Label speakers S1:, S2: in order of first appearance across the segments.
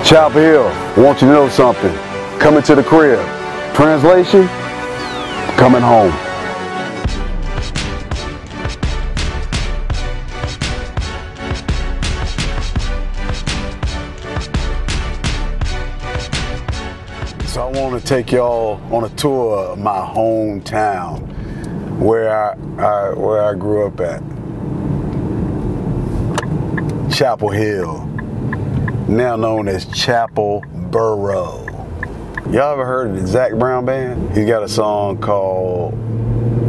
S1: Chapel Hill, I want you to know something. Coming to the crib. Translation, coming home. So I want to take y'all on a tour of my hometown, where I grew up at. Chapel Hill, now known as Chapel Borough. Y'all ever heard of the Zac Brown Band? He got a song called,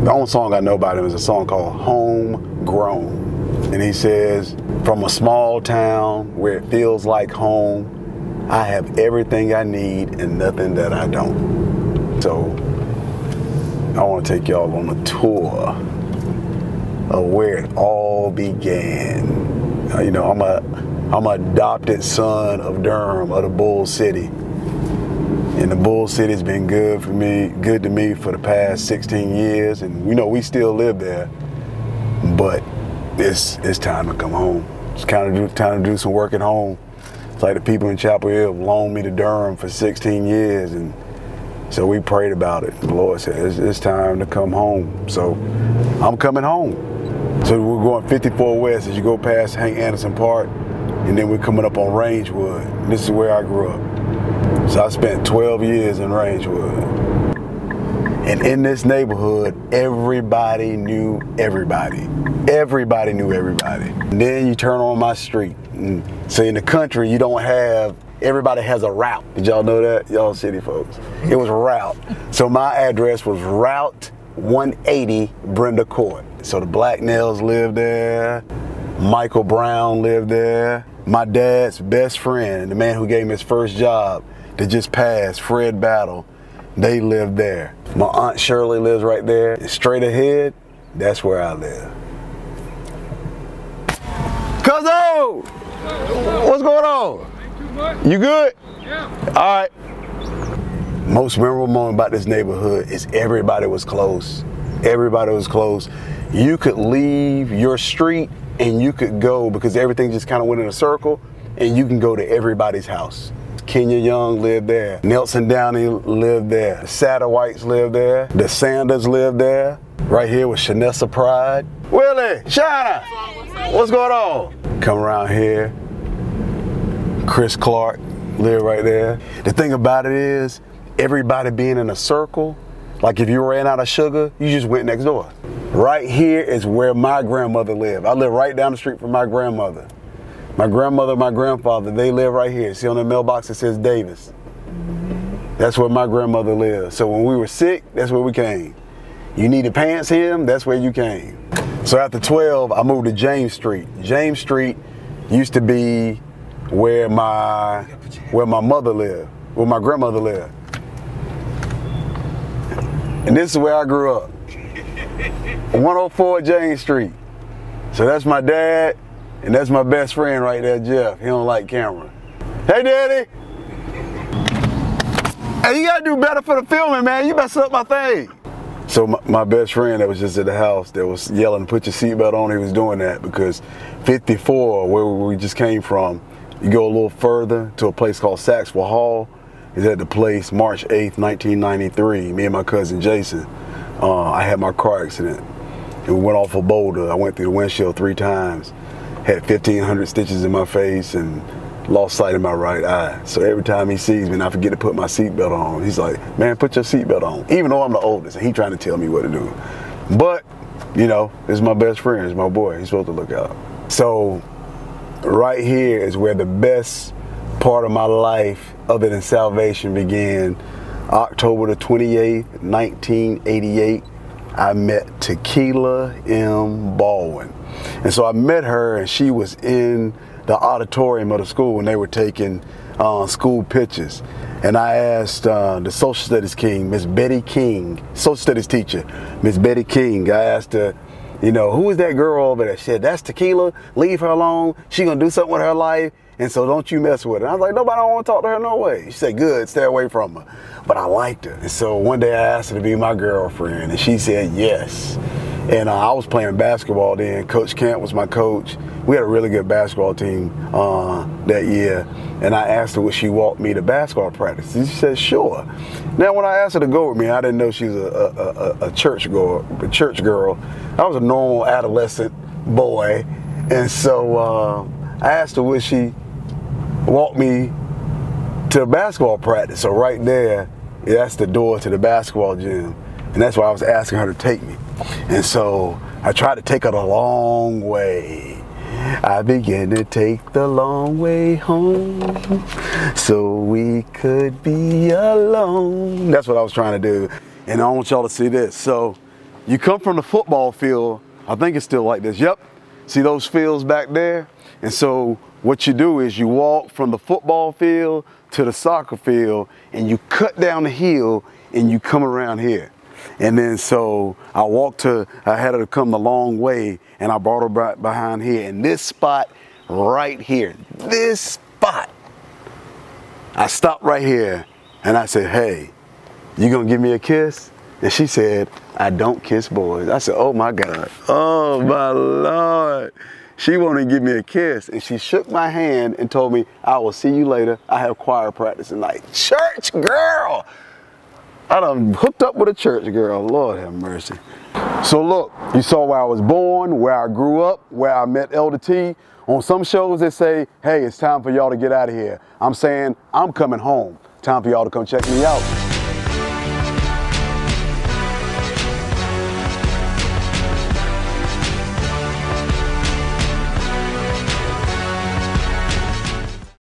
S1: the only song I know about him is a song called Homegrown. And he says, from a small town where it feels like home, I have everything I need and nothing that I don't. So I want to take y'all on a tour of where it all began. You know, I'm an adopted son of Durham, of the Bull City. And the Bull City's been good to me for the past 16 years. And you know, we still live there, but it's time to come home. It's kind of time to do some work at home. It's like the people in Chapel Hill have loaned me to Durham for 16 years, and so we prayed about it. The Lord said, it's time to come home. So I'm coming home. So we're going 54 West as you go past Hank Anderson Park, and then we're coming up on Rangewood. This is where I grew up. So I spent 12 years in Rangewood. And in this neighborhood, everybody knew everybody. Everybody knew everybody. And then you turn on my street. And so in the country, you don't have, everybody has a route. Did y'all know that? Y'all city folks. It was route. So my address was Route 180 Brenda Court. So the Blacknells lived there. Michael Brown lived there. My dad's best friend, the man who gave me his first job that just passed, Fred Battle, they lived there. My Aunt Shirley lives right there. And straight ahead, that's where I live. Cuzzo! What's going on? You good? Yeah. All right. Most memorable moment about this neighborhood is everybody was close. Everybody was close. You could leave your street and you could go, because everything just kind of went in a circle, and you can go to everybody's house. Kenya Young lived there. Nelson Downey lived there. The Satterwhites lived there. The Sanders lived there. Right here was Shanessa Pride. Willie, Shana, what's going on? Come around here. Chris Clark lived right there. The thing about it is, everybody being in a circle, like if you ran out of sugar, you just went next door. Right here is where my grandmother lived. I live right down the street from my grandmother. My grandmother, my grandfather, they live right here. See on the mailbox it says Davis. That's where my grandmother lived. So when we were sick, that's where we came. You needed pants hem, that's where you came. So after 12, I moved to James Street. James Street used to be where my mother lived, where my grandmother lived. And this is where I grew up. 104 James Street. So that's my dad, and that's my best friend right there, Jeff. He don't like camera. Hey, Daddy. Hey, you gotta do better for the filming, man. You messed up my thing. So my best friend that was just at the house that was yelling, put your seatbelt on, he was doing that because 54, where we just came from, you go a little further to a place called Saxville Hall. Is at the place March 8th, 1993. Me and my cousin Jason, I had my car accident. And we went off a boulder. I went through the windshield 3 times. Had 1,500 stitches in my face and lost sight in my right eye. So every time he sees me and I forget to put my seatbelt on, he's like, man, put your seatbelt on. Even though I'm the oldest and he trying to tell me what to do. But, you know, this is my best friend, it's my boy. He's supposed to look out. So right here is where the best part of my life other than salvation began. October the 28th, 1988, I met Tequila M. Baldwin. And so I met her and she was in the auditorium of the school when they were taking school pictures. And I asked the social studies king, Miss Betty King, social studies teacher, Miss Betty King, I asked her, you know, who is that girl over there? She said, that's Tequila, leave her alone. She gonna do something with her life. And so don't you mess with her. And I was like, nobody, I don't want to talk to her, no way. She said, good, stay away from her. But I liked her. And so one day I asked her to be my girlfriend and she said yes. And I was playing basketball then. Coach Camp was my coach. We had a really good basketball team that year. And I asked her would she walk me to basketball practice. And she said, sure. Now, when I asked her to go with me, I didn't know she was a church girl. I was a normal adolescent boy. And so I asked her would she walk me to basketball practice. So right there, that's the door to the basketball gym. And that's why I was asking her to take me. And so I tried to take her the long way. I began to take the long way home so we could be alone. That's what I was trying to do. And I want y'all to see this. So you come from the football field, I think it's still like this. Yep. See those fields back there? And so what you do is you walk from the football field to the soccer field and you cut down the hill and you come around here. And then so I had her to come the long way and I brought her back behind here in this spot right here, this spot. I stopped right here and I said, hey, you gonna give me a kiss? And she said, I don't kiss boys. I said, oh my God, oh my Lord. She wanted to give me a kiss and she shook my hand and told me, I will see you later. I have choir practice tonight. Church girl. I done hooked up with a church girl, Lord have mercy. So look, you saw where I was born, where I grew up, where I met Elder T. On some shows they say, hey, it's time for y'all to get out of here. I'm saying, I'm coming home. Time for y'all to come check me out.